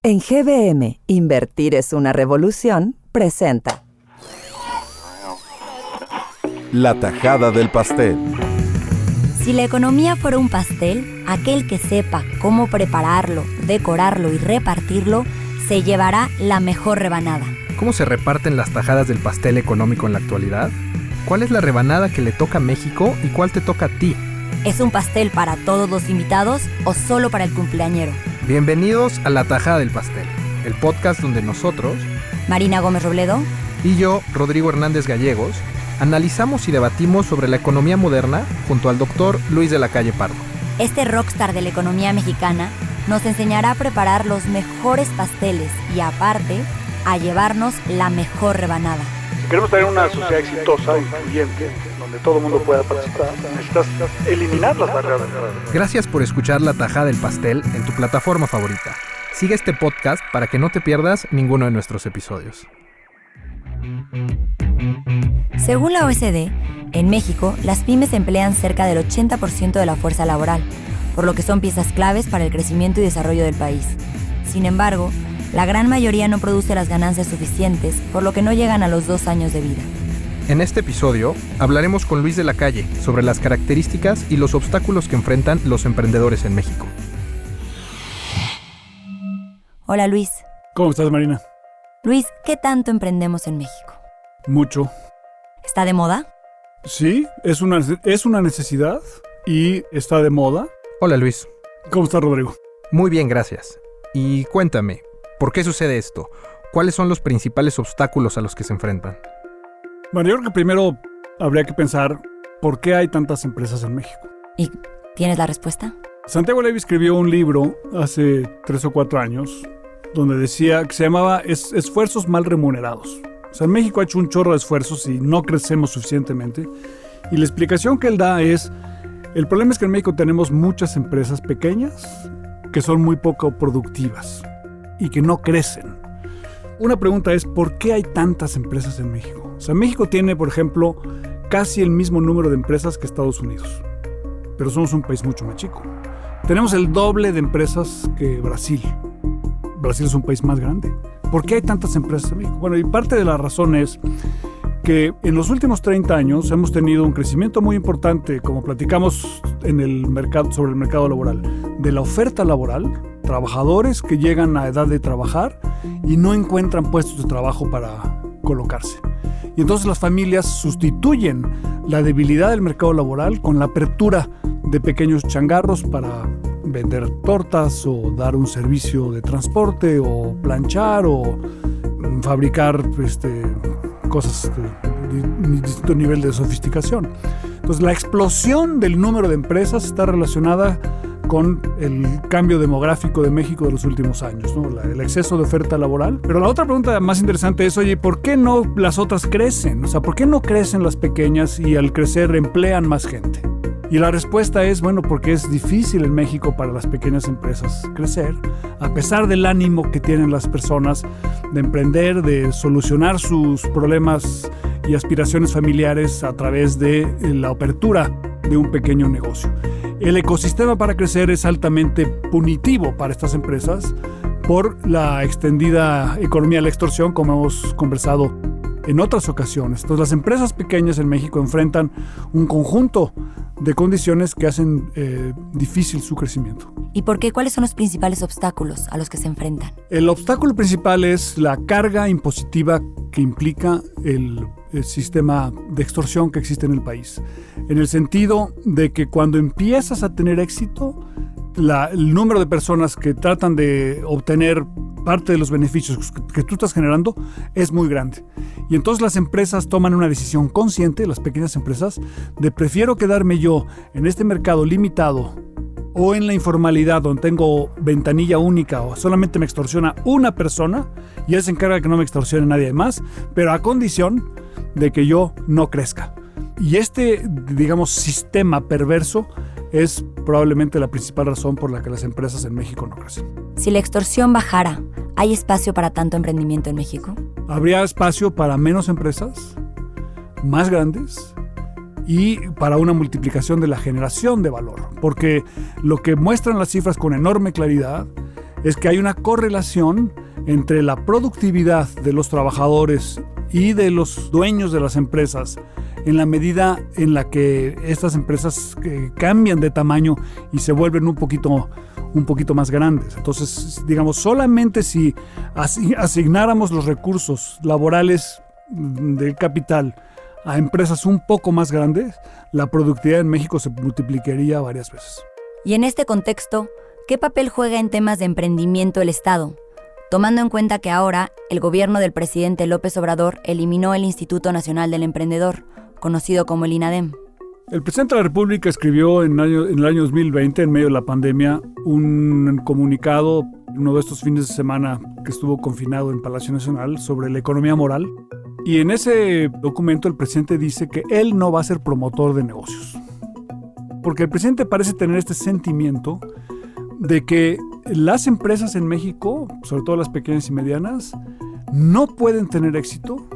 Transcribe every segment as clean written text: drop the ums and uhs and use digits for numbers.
En GBM, Invertir es una revolución, presenta La tajada del pastel. Si la economía fuera un pastel, aquel que sepa cómo prepararlo, decorarlo y repartirlo, se llevará la mejor rebanada. ¿Cómo se reparten las tajadas del pastel económico en la actualidad? ¿Cuál es la rebanada que le toca a México y cuál te toca a ti? ¿Es un pastel para todos los invitados o solo para el cumpleañero? Bienvenidos a La Tajada del Pastel, el podcast donde nosotros, Marina Gómez Robledo y yo, Rodrigo Hernández Gallegos, analizamos y debatimos sobre la economía moderna junto al doctor Luis de la Calle Pardo. Este rockstar de la economía mexicana nos enseñará a preparar los mejores pasteles y aparte, a llevarnos la mejor rebanada. Si queremos tener una sociedad exitosa, incluyente, donde todo el mundo pueda participar, necesitas eliminar las barreras. Gracias por escuchar La Tajada del Pastel en tu plataforma favorita. Sigue este podcast para que no te pierdas ninguno de nuestros episodios. Según la OECD, en México, las pymes emplean cerca del 80% de la fuerza laboral, por lo que son piezas claves para el crecimiento y desarrollo del país. Sin embargo, la gran mayoría no produce las ganancias suficientes, por lo que no llegan a los 2 años de vida. En este episodio hablaremos con Luis de la Calle sobre las características y los obstáculos que enfrentan los emprendedores en México. Hola Luis. ¿Cómo estás, Marina? Luis, ¿qué tanto emprendemos en México? Mucho. ¿Está de moda? Sí, es una necesidad y está de moda. Hola Luis. ¿Cómo estás, Rodrigo? Muy bien, gracias. Y cuéntame, ¿por qué sucede esto? ¿Cuáles son los principales obstáculos a los que se enfrentan? Bueno, yo creo que primero habría que pensar por qué hay tantas empresas en México. ¿Y tienes la respuesta? Santiago Levy escribió un libro hace 3 o 4 años donde decía que se llamaba Esfuerzos mal remunerados. O sea, México ha hecho un chorro de esfuerzos y no crecemos suficientemente. Y la explicación que él da es, el problema es que en México tenemos muchas empresas pequeñas que son muy poco productivas y que no crecen. Una pregunta es, ¿por qué hay tantas empresas en México? O sea, México tiene, por ejemplo, casi el mismo número de empresas que Estados Unidos, pero somos un país mucho más chico. Tenemos el doble de empresas que Brasil. Brasil es un país más grande. ¿Por qué hay tantas empresas en México? Bueno, y parte de la razón es que en los últimos 30 años hemos tenido un crecimiento muy importante, como platicamos en el mercado, sobre el mercado laboral, de la oferta laboral, trabajadores que llegan a edad de trabajar y no encuentran puestos de trabajo para colocarse. Y entonces las familias sustituyen la debilidad del mercado laboral con la apertura de pequeños changarros para vender tortas o dar un servicio de transporte o planchar o fabricar cosas de distinto nivel de sofisticación. Entonces la explosión del número de empresas está relacionada con el cambio demográfico de México de los últimos años, ¿no? El exceso de oferta laboral. Pero la otra pregunta más interesante es, oye, ¿por qué no las otras crecen? O sea, ¿por qué no crecen las pequeñas y al crecer emplean más gente? Y la respuesta es, bueno, porque es difícil en México para las pequeñas empresas crecer, a pesar del ánimo que tienen las personas de emprender, de solucionar sus problemas y aspiraciones familiares a través de la apertura de un pequeño negocio. El ecosistema para crecer es altamente punitivo para estas empresas por la extendida economía de la extorsión, como hemos conversado en otras ocasiones. Entonces, las empresas pequeñas en México enfrentan un conjunto de condiciones que hacen difícil su crecimiento. ¿Y por qué? ¿Cuáles son los principales obstáculos a los que se enfrentan? El obstáculo principal es la carga impositiva que implica el sistema de extorsión que existe en el país. En el sentido de que cuando empiezas a tener éxito, el número de personas que tratan de obtener parte de los beneficios que tú estás generando es muy grande. Y entonces las empresas toman una decisión consciente, las pequeñas empresas, de prefiero quedarme yo en este mercado limitado o en la informalidad donde tengo ventanilla única o solamente me extorsiona una persona y él se encarga de que no me extorsione nadie más, pero a condición de que yo no crezca. Y este, digamos, sistema perverso es probablemente la principal razón por la que las empresas en México no crecen. Si la extorsión bajara, ¿hay espacio para tanto emprendimiento en México? Habría espacio para menos empresas, más grandes, y para una multiplicación de la generación de valor. Porque lo que muestran las cifras con enorme claridad es que hay una correlación entre la productividad de los trabajadores y de los dueños de las empresas en la medida en la que estas empresas cambian de tamaño y se vuelven un poquito más grandes. Entonces, digamos, solamente si asignáramos los recursos laborales del capital a empresas un poco más grandes, la productividad en México se multiplicaría varias veces. Y en este contexto, ¿qué papel juega en temas de emprendimiento el Estado? Tomando en cuenta que ahora el gobierno del presidente López Obrador eliminó el Instituto Nacional del Emprendedor, conocido como el INADEM. El presidente de la República escribió en el año 2020, en medio de la pandemia, un comunicado, uno de estos fines de semana que estuvo confinado en Palacio Nacional, sobre la economía moral. Y en ese documento el presidente dice que él no va a ser promotor de negocios. Porque el presidente parece tener este sentimiento de que las empresas en México, sobre todo las pequeñas y medianas, no pueden tener éxito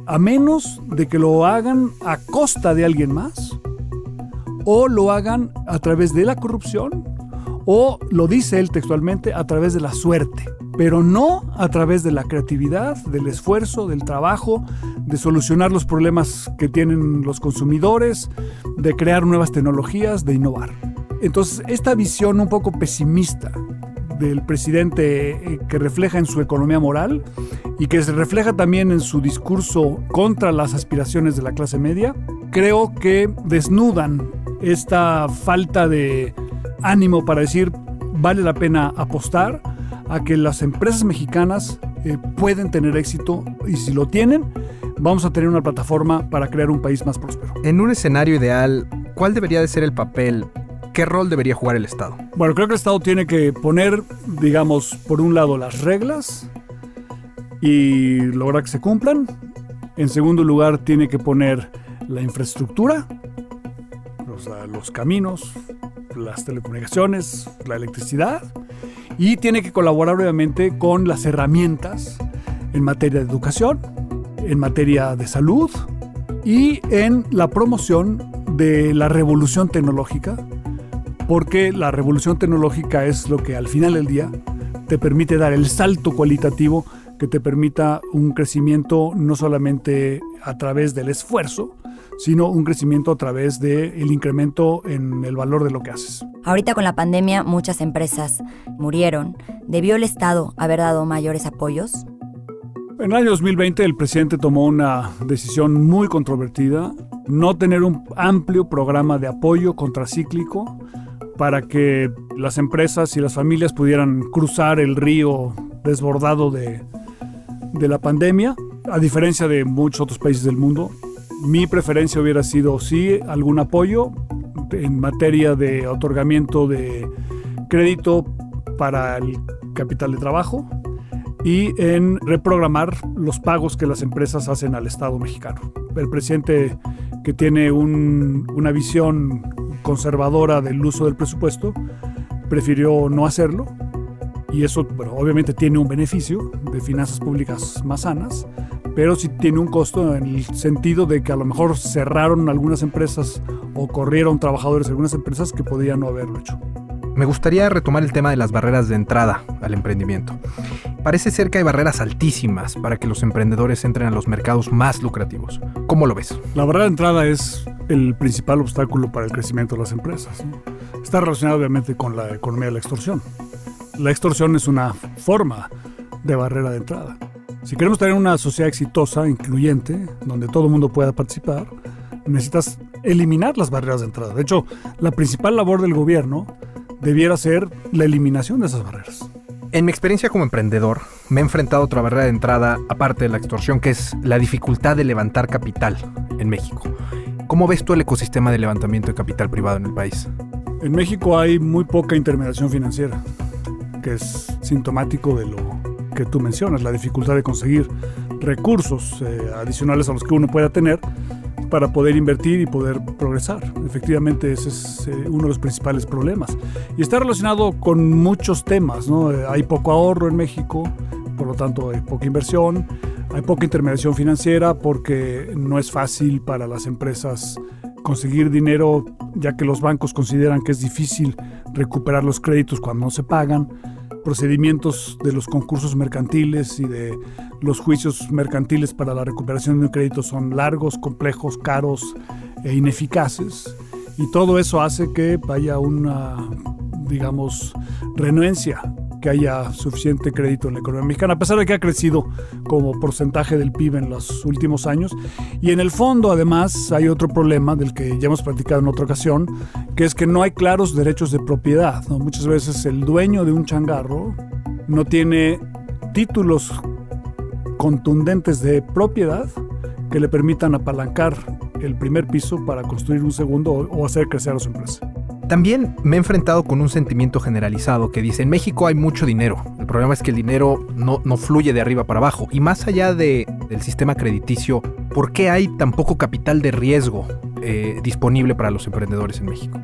a menos de que lo hagan a costa de alguien más, o lo hagan a través de la corrupción, o, lo dice él textualmente, a través de la suerte, pero no a través de la creatividad, del esfuerzo, del trabajo, de solucionar los problemas que tienen los consumidores, de crear nuevas tecnologías, de innovar. Entonces, esta visión un poco pesimista del presidente que refleja en su economía moral y que se refleja también en su discurso contra las aspiraciones de la clase media, creo que desnudan esta falta de ánimo para decir vale la pena apostar a que las empresas mexicanas pueden tener éxito, y si lo tienen, vamos a tener una plataforma para crear un país más próspero. En un escenario ideal, ¿cuál debería de ser el papel? ¿Qué rol debería jugar el Estado? Bueno, creo que el Estado tiene que poner, digamos, por un lado las reglas y lograr que se cumplan. En segundo lugar, tiene que poner la infraestructura, o sea, los caminos, las telecomunicaciones, la electricidad, y tiene que colaborar obviamente con las herramientas en materia de educación, en materia de salud y en la promoción de la revolución tecnológica, porque la revolución tecnológica es lo que al final del día te permite dar el salto cualitativo que te permita un crecimiento no solamente a través del esfuerzo, sino un crecimiento a través del incremento en el valor de lo que haces. Ahorita con la pandemia muchas empresas murieron. ¿Debió el Estado haber dado mayores apoyos? En el año 2020 el presidente tomó una decisión muy controvertida, no tener un amplio programa de apoyo contracíclico para que las empresas y las familias pudieran cruzar el río desbordado de la pandemia, a diferencia de muchos otros países del mundo. Mi preferencia hubiera sido, sí, algún apoyo en materia de otorgamiento de crédito para el capital de trabajo y en reprogramar los pagos que las empresas hacen al Estado mexicano. El presidente, que tiene una visión conservadora del uso del presupuesto, prefirió no hacerlo, y eso, bueno, obviamente tiene un beneficio de finanzas públicas más sanas, pero sí tiene un costo en el sentido de que a lo mejor cerraron algunas empresas o corrieron trabajadores de algunas empresas que podían no haberlo hecho. Me gustaría retomar el tema de las barreras de entrada al emprendimiento. Parece ser que hay barreras altísimas para que los emprendedores entren a los mercados más lucrativos. ¿Cómo lo ves? La barrera de entrada es el principal obstáculo para el crecimiento de las empresas, ¿no? Está relacionado obviamente con la economía de la extorsión. La extorsión es una forma de barrera de entrada. Si queremos tener una sociedad exitosa, incluyente, donde todo el mundo pueda participar, necesitas eliminar las barreras de entrada. De hecho, la principal labor del gobierno debiera ser la eliminación de esas barreras. En mi experiencia como emprendedor, me he enfrentado a otra barrera de entrada, aparte de la extorsión, que es la dificultad de levantar capital en México. ¿Cómo ves tú el ecosistema de levantamiento de capital privado en el país? En México hay muy poca intermediación financiera, que es sintomático de lo que tú mencionas, la dificultad de conseguir recursos adicionales a los que uno pueda tener para poder invertir y poder progresar. Efectivamente, ese es uno de los principales problemas. Y está relacionado con muchos temas, ¿no? Hay poco ahorro en México, por lo tanto hay poca inversión, hay poca intermediación financiera porque no es fácil para las empresas conseguir dinero, ya que los bancos consideran que es difícil recuperar los créditos cuando no se pagan. procedimientos de los concursos mercantiles y de los juicios mercantiles para la recuperación de un crédito son largos, complejos, caros e ineficaces. Y todo eso hace que haya una, digamos, renuencia, que haya suficiente crédito en la economía mexicana, a pesar de que ha crecido como porcentaje del PIB en los últimos años. Y en el fondo, además, hay otro problema del que ya hemos platicado en otra ocasión, que es que no hay claros derechos de propiedad, ¿no? Muchas veces el dueño de un changarro no tiene títulos contundentes de propiedad que le permitan apalancar el primer piso para construir un segundo o hacer crecer a su empresa. También me he enfrentado con un sentimiento generalizado que dice, en México hay mucho dinero. El problema es que el dinero no fluye de arriba para abajo. Y más allá del sistema crediticio, ¿por qué hay tan poco capital de riesgo disponible para los emprendedores en México?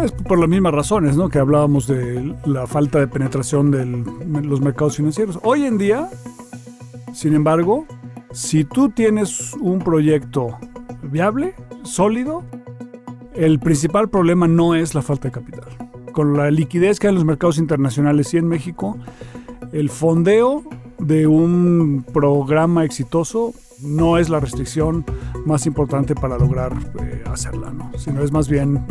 Es por las mismas razones, ¿no? Que hablábamos de la falta de penetración de los mercados financieros. Hoy en día, sin embargo, si tú tienes un proyecto viable, sólido, el principal problema no es la falta de capital. Con la liquidez que hay en los mercados internacionales y en México, el fondeo de un programa exitoso no es la restricción más importante para lograr hacerla, ¿no? Sino es más bien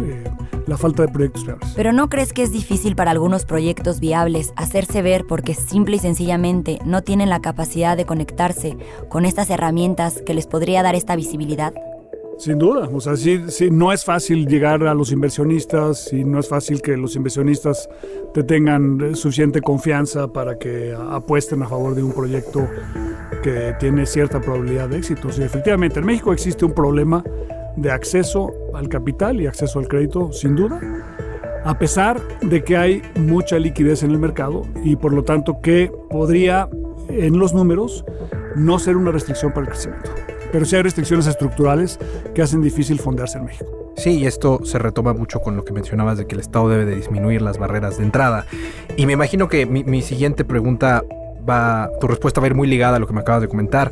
la falta de proyectos viables. ¿Pero no crees que es difícil para algunos proyectos viables hacerse ver porque simple y sencillamente no tienen la capacidad de conectarse con estas herramientas que les podría dar esta visibilidad? Sin duda, o sea, sí, no es fácil llegar a los inversionistas y no es fácil que los inversionistas te tengan suficiente confianza para que apuesten a favor de un proyecto que tiene cierta probabilidad de éxito. Sí, efectivamente, en México existe un problema de acceso al capital y acceso al crédito, sin duda, a pesar de que hay mucha liquidez en el mercado y por lo tanto que podría, en los números, no ser una restricción para el crecimiento. Pero sí hay restricciones estructurales que hacen difícil fondearse en México. Sí, y esto se retoma mucho con lo que mencionabas de que el Estado debe de disminuir las barreras de entrada. Y me imagino que mi siguiente pregunta tu respuesta va a ir muy ligada a lo que me acabas de comentar.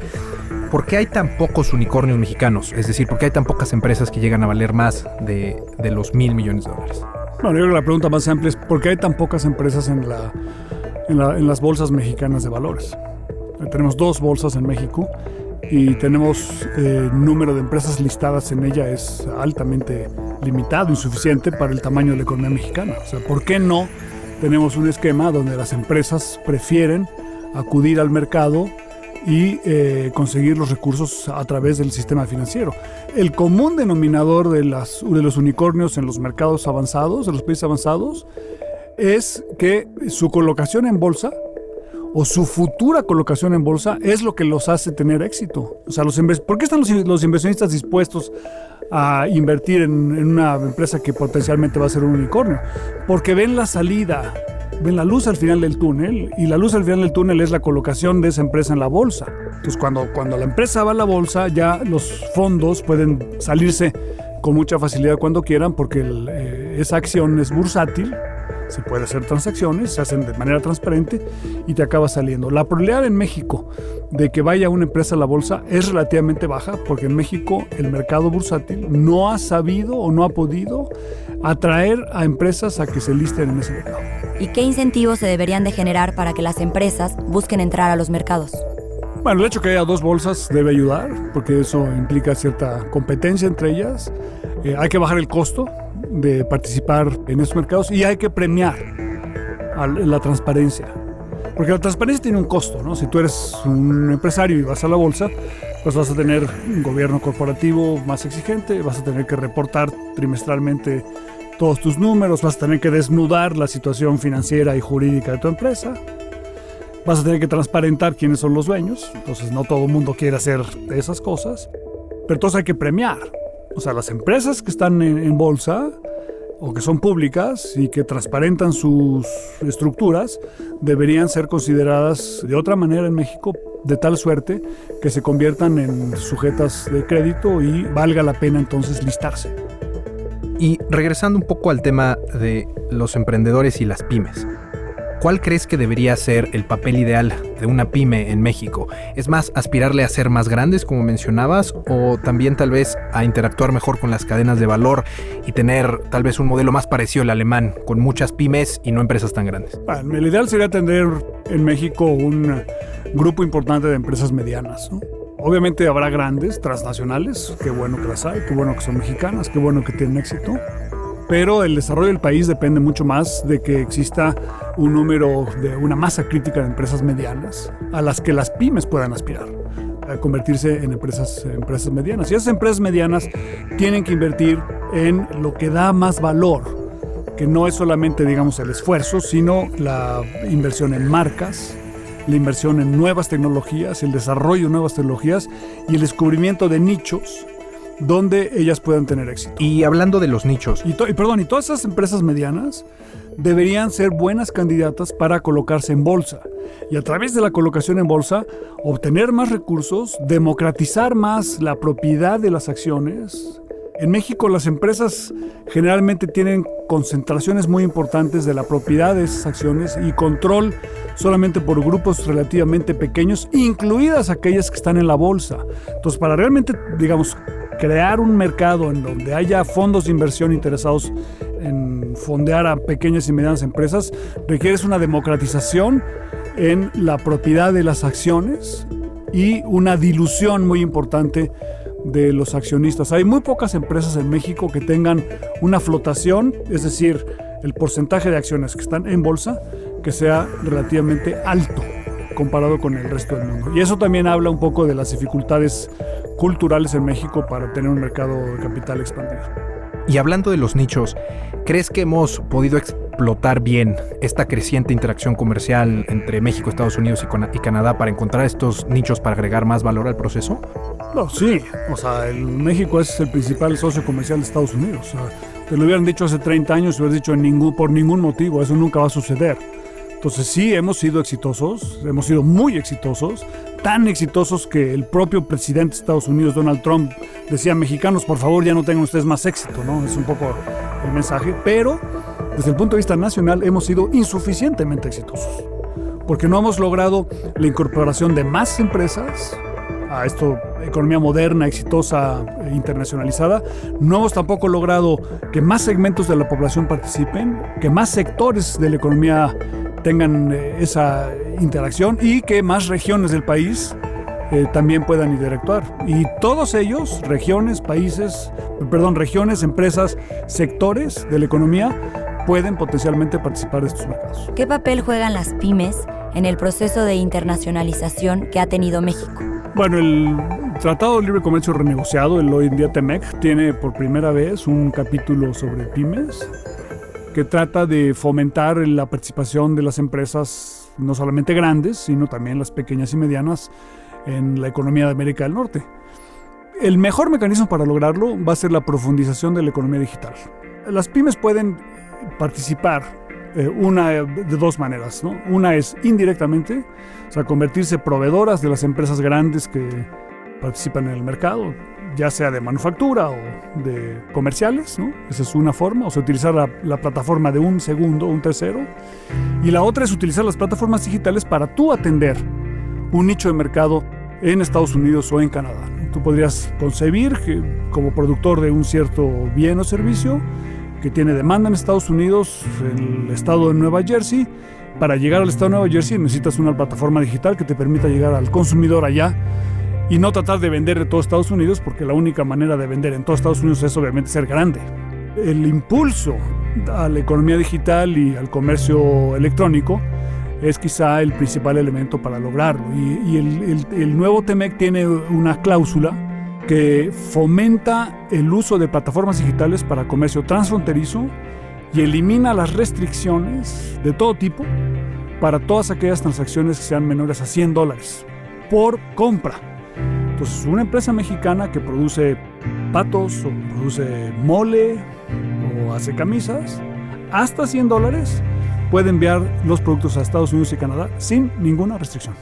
¿Por qué hay tan pocos unicornios mexicanos? Es decir, ¿por qué hay tan pocas empresas que llegan a valer más de los $1,000 millones? Bueno, yo creo que la pregunta más amplia es ¿por qué hay tan pocas empresas en las bolsas mexicanas de valores? Tenemos 2 bolsas en México y tenemos número de empresas listadas en ella es altamente limitado, insuficiente para el tamaño de la economía mexicana. O sea, ¿por qué no tenemos un esquema donde las empresas prefieren acudir al mercado y conseguir los recursos a través del sistema financiero? El común denominador de los unicornios en los mercados avanzados, de los países avanzados, es que su colocación en bolsa o su futura colocación en bolsa es lo que los hace tener éxito. O sea, ¿por qué están los inversionistas dispuestos a invertir en una empresa que potencialmente va a ser un unicornio? Porque ven la salida, ven la luz al final del túnel, y la luz al final del túnel es la colocación de esa empresa en la bolsa. Entonces, cuando la empresa va a la bolsa, ya los fondos pueden salirse con mucha facilidad cuando quieran, porque esa acción es bursátil. Se puede hacer transacciones, se hacen de manera transparente y te acaba saliendo. La probabilidad en México de que vaya una empresa a la bolsa es relativamente baja porque en México el mercado bursátil no ha sabido o no ha podido atraer a empresas a que se listen en ese mercado. ¿Y qué incentivos se deberían de generar para que las empresas busquen entrar a los mercados? Bueno, el hecho de que haya 2 bolsas debe ayudar porque eso implica cierta competencia entre ellas. Hay que bajar el costo de participar en estos mercados y hay que premiar la transparencia. Porque la transparencia tiene un costo, ¿no? Si tú eres un empresario y vas a la bolsa, pues vas a tener un gobierno corporativo más exigente, vas a tener que reportar trimestralmente todos tus números, vas a tener que desnudar la situación financiera y jurídica de tu empresa, vas a tener que transparentar quiénes son los dueños, entonces no todo el mundo quiere hacer esas cosas, pero entonces hay que premiar. O sea, las empresas que están en bolsa o que son públicas y que transparentan sus estructuras deberían ser consideradas de otra manera en México, de tal suerte que se conviertan en sujetas de crédito y valga la pena entonces listarse. Y regresando un poco al tema de los emprendedores y las pymes, ¿cuál crees que debería ser el papel ideal de una pyme en México? ¿Es más aspirarle a ser más grandes, como mencionabas, o también tal vez a interactuar mejor con las cadenas de valor y tener tal vez un modelo más parecido al alemán, con muchas pymes y no empresas tan grandes? Bueno, el ideal sería tener en México un grupo importante de empresas medianas, ¿no? Obviamente habrá grandes, transnacionales, qué bueno que las hay, qué bueno que son mexicanas, qué bueno que tienen éxito. Pero el desarrollo del país depende mucho más de que exista un número de una masa crítica de empresas medianas a las que las pymes puedan aspirar a convertirse en empresas medianas. Y esas empresas medianas tienen que invertir en lo que da más valor, que no es solamente, digamos, el esfuerzo, sino la inversión en marcas, la inversión en nuevas tecnologías, el desarrollo de nuevas tecnologías y el descubrimiento de nichos donde ellas puedan tener éxito. Y hablando de los nichos. Y todas esas empresas medianas deberían ser buenas candidatas para colocarse en bolsa. Y a través de la colocación en bolsa, obtener más recursos, democratizar más la propiedad de las acciones. En México las empresas generalmente tienen concentraciones muy importantes de la propiedad de esas acciones y control solamente por grupos relativamente pequeños, incluidas aquellas que están en la bolsa. Entonces, para realmente, digamos, crear un mercado en donde haya fondos de inversión interesados en fondear a pequeñas y medianas empresas, requieres una democratización en la propiedad de las acciones y una dilución muy importante de los accionistas. Hay muy pocas empresas en México que tengan una flotación, es decir, el porcentaje de acciones que están en bolsa, que sea relativamente alto comparado con el resto del mundo. Y eso también habla un poco de las dificultades culturales en México para tener un mercado de capital expandido. Y hablando de los nichos, ¿crees que hemos podido explotar bien esta creciente interacción comercial entre México, Estados Unidos y Canadá para encontrar estos nichos para agregar más valor al proceso? No, sí. O sea, México es el principal socio comercial de Estados Unidos. O sea, te lo hubieran dicho hace 30 años, hubieras dicho por ningún motivo, eso nunca va a suceder. Entonces sí, hemos sido exitosos, hemos sido muy exitosos, tan exitosos que el propio presidente de Estados Unidos, Donald Trump, decía: mexicanos, por favor, ya no tengan ustedes más éxito, ¿no? Es un poco el mensaje, pero desde el punto de vista nacional hemos sido insuficientemente exitosos, porque no hemos logrado la incorporación de más empresas a esta economía moderna, exitosa, internacionalizada. No hemos tampoco logrado que más segmentos de la población participen, que más sectores de la economía tengan esa interacción y que más regiones del país también puedan interactuar. Y todos ellos, regiones, empresas, sectores de la economía, pueden potencialmente participar de estos mercados. ¿Qué papel juegan las pymes en el proceso de internacionalización que ha tenido México? Bueno, el Tratado de Libre Comercio renegociado, el hoy en día TEMEC, tiene por primera vez un capítulo sobre pymes que trata de fomentar la participación de las empresas, no solamente grandes, sino también las pequeñas y medianas, en la economía de América del Norte. El mejor mecanismo para lograrlo va a ser la profundización de la economía digital. Las pymes pueden participar una de dos maneras, ¿no? Una es indirectamente, o sea, convertirse proveedoras de las empresas grandes que participan en el mercado, ya sea de manufactura o de comerciales, ¿no? Esa es una forma, o sea, utilizar la plataforma de un segundo, un tercero. Y la otra es utilizar las plataformas digitales para tú atender un nicho de mercado en Estados Unidos o en Canadá. Tú podrías concebir que, como productor de un cierto bien o servicio que tiene demanda en Estados Unidos, en el estado de Nueva Jersey, para llegar al estado de Nueva Jersey necesitas una plataforma digital que te permita llegar al consumidor allá y no tratar de vender de todo Estados Unidos, porque la única manera de vender en todo Estados Unidos es obviamente ser grande. El impulso a la economía digital y al comercio electrónico es quizá el principal elemento para lograrlo. Y el nuevo TEMEC tiene una cláusula que fomenta el uso de plataformas digitales para comercio transfronterizo y elimina las restricciones de todo tipo para todas aquellas transacciones que sean menores a $100 por compra. Entonces, una empresa mexicana que produce patos o produce mole o hace camisas, hasta $100 puede enviar los productos a Estados Unidos y Canadá sin ninguna restricción.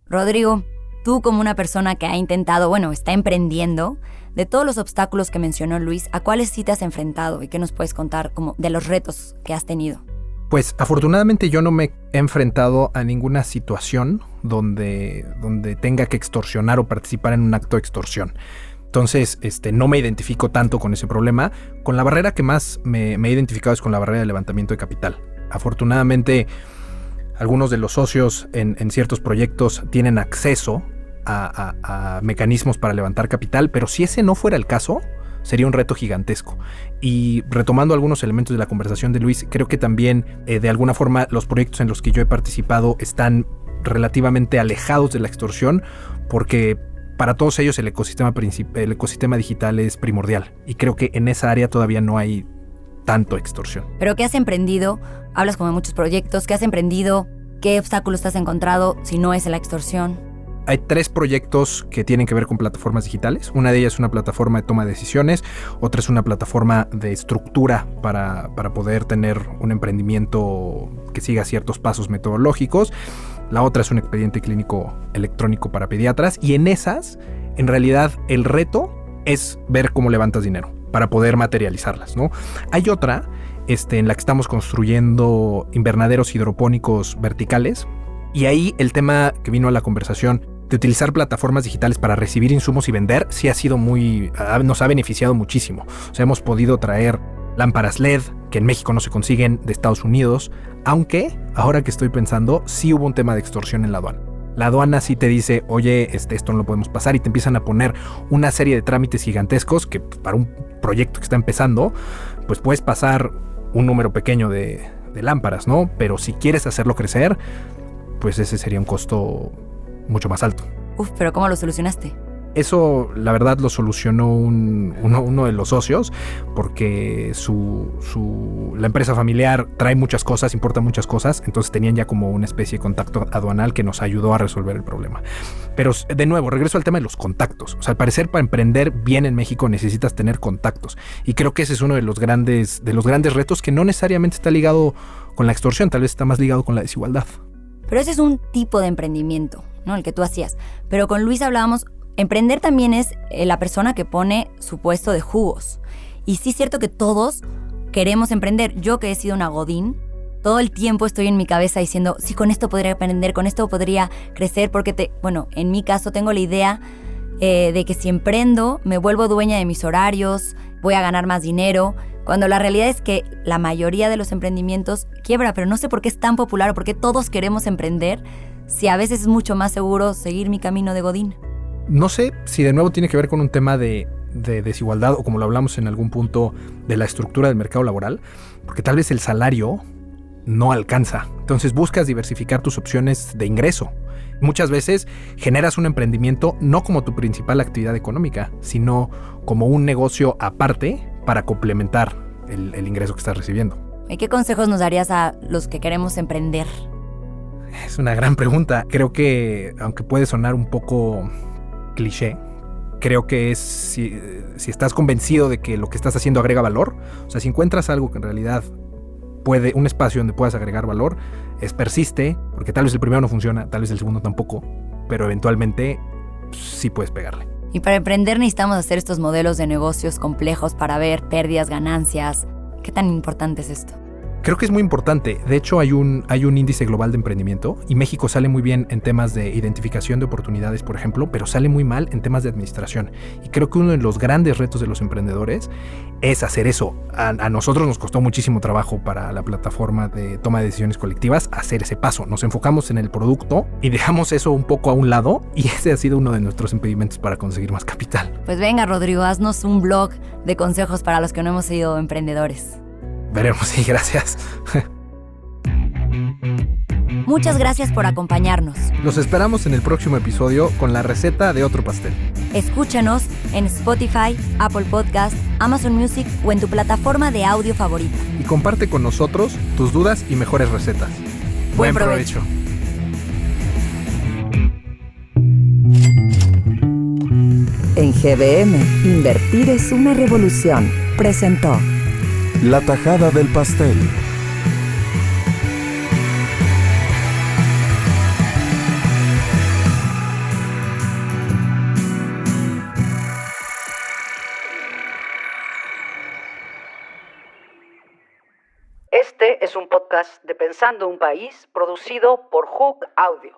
Rodrigo, Tú como una persona que ha intentado, está emprendiendo, de todos los obstáculos que mencionó Luis, ¿a cuáles sí te has enfrentado y qué nos puedes contar como de los retos que has tenido? Pues afortunadamente yo no me he enfrentado a ninguna situación donde tenga que extorsionar o participar en un acto de extorsión. Entonces, no me identifico tanto con ese problema. Con la barrera que más me he identificado es con la barrera de levantamiento de capital. Afortunadamente, algunos de los socios en ciertos proyectos tienen acceso a mecanismos para levantar capital, pero si ese no fuera el caso, sería un reto gigantesco. Y retomando algunos elementos de la conversación de Luis, creo que también de alguna forma los proyectos en los que yo he participado están relativamente alejados de la extorsión, porque para todos ellos el ecosistema digital es primordial, y creo que en esa área todavía no hay tanto extorsión. ¿Pero qué has emprendido? Hablas como de muchos proyectos. ¿Qué has emprendido? ¿Qué obstáculos te has encontrado si no es la extorsión? Hay 3 proyectos que tienen que ver con plataformas digitales. Una de ellas es una plataforma de toma de decisiones, otra es una plataforma de estructura para poder tener un emprendimiento que siga ciertos pasos metodológicos. La otra es un expediente clínico electrónico para pediatras, y en esas, en realidad, el reto es ver cómo levantas dinero para poder materializarlas, ¿no? Hay otra en la que estamos construyendo invernaderos hidropónicos verticales, y ahí el tema que vino a la conversación de utilizar plataformas digitales para recibir insumos y vender sí ha sido nos ha beneficiado muchísimo. O sea, hemos podido traer lámparas LED que en México no se consiguen de Estados Unidos, aunque ahora que estoy pensando, sí hubo un tema de extorsión en la aduana. La aduana sí te dice, oye, esto no lo podemos pasar, y te empiezan a poner una serie de trámites gigantescos que para un proyecto que está empezando, pues puedes pasar un número pequeño de lámparas, ¿no? Pero si quieres hacerlo crecer, pues ese sería un costo mucho más alto. Pero ¿cómo lo solucionaste? Eso, la verdad, lo solucionó uno de los socios, porque la empresa familiar trae muchas cosas, importa muchas cosas, entonces tenían ya como una especie de contacto aduanal que nos ayudó a resolver el problema. Pero, de nuevo, regreso al tema de los contactos. O sea, al parecer, para emprender bien en México necesitas tener contactos. Y creo que ese es uno de los grandes retos, que no necesariamente está ligado con la extorsión, tal vez está más ligado con la desigualdad. Pero ese es un tipo de emprendimiento, ¿no? El que tú hacías. Pero con Luis hablábamos, emprender también es la persona que pone su puesto de jugos. Y sí es cierto que todos queremos emprender. Yo, que he sido una godín, todo el tiempo estoy en mi cabeza diciendo, sí, con esto podría emprender, con esto podría crecer, porque en mi caso tengo la idea de que si emprendo me vuelvo dueña de mis horarios, voy a ganar más dinero, cuando la realidad es que la mayoría de los emprendimientos quiebra, pero no sé por qué es tan popular o por qué todos queremos emprender, si a veces es mucho más seguro seguir mi camino de godín. No sé si de nuevo tiene que ver con un tema de desigualdad, o como lo hablamos en algún punto, de la estructura del mercado laboral, porque tal vez el salario no alcanza. Entonces buscas diversificar tus opciones de ingreso. Muchas veces generas un emprendimiento no como tu principal actividad económica, sino como un negocio aparte para complementar el ingreso que estás recibiendo. ¿Y qué consejos nos darías a los que queremos emprender? Es una gran pregunta. Creo que, aunque puede sonar un poco cliché, creo que es si estás convencido de que lo que estás haciendo agrega valor, o sea, si encuentras algo que en realidad un espacio donde puedas agregar valor, persiste, porque tal vez el primero no funciona, tal vez el segundo tampoco, pero eventualmente sí puedes pegarle. Y para emprender necesitamos hacer estos modelos de negocios complejos para ver pérdidas, ganancias. ¿Qué tan importante es esto? Creo que es muy importante. De hecho, hay un índice global de emprendimiento, y México sale muy bien en temas de identificación de oportunidades, por ejemplo, pero sale muy mal en temas de administración. Y creo que uno de los grandes retos de los emprendedores es hacer eso. A nosotros nos costó muchísimo trabajo para la plataforma de toma de decisiones colectivas hacer ese paso. Nos enfocamos en el producto y dejamos eso un poco a un lado, y ese ha sido uno de nuestros impedimentos para conseguir más capital. Pues venga, Rodrigo, haznos un blog de consejos para los que no hemos sido emprendedores. Veremos, sí, gracias. Muchas gracias por acompañarnos. Los esperamos en el próximo episodio con la receta de otro pastel. Escúchanos en Spotify, Apple Podcast, Amazon Music o en tu plataforma de audio favorita. Y comparte con nosotros tus dudas y mejores recetas. Buen provecho. En GBM, invertir es una revolución. Presentó La tajada del pastel. es un podcast de Pensando un País producido por Hook Audio.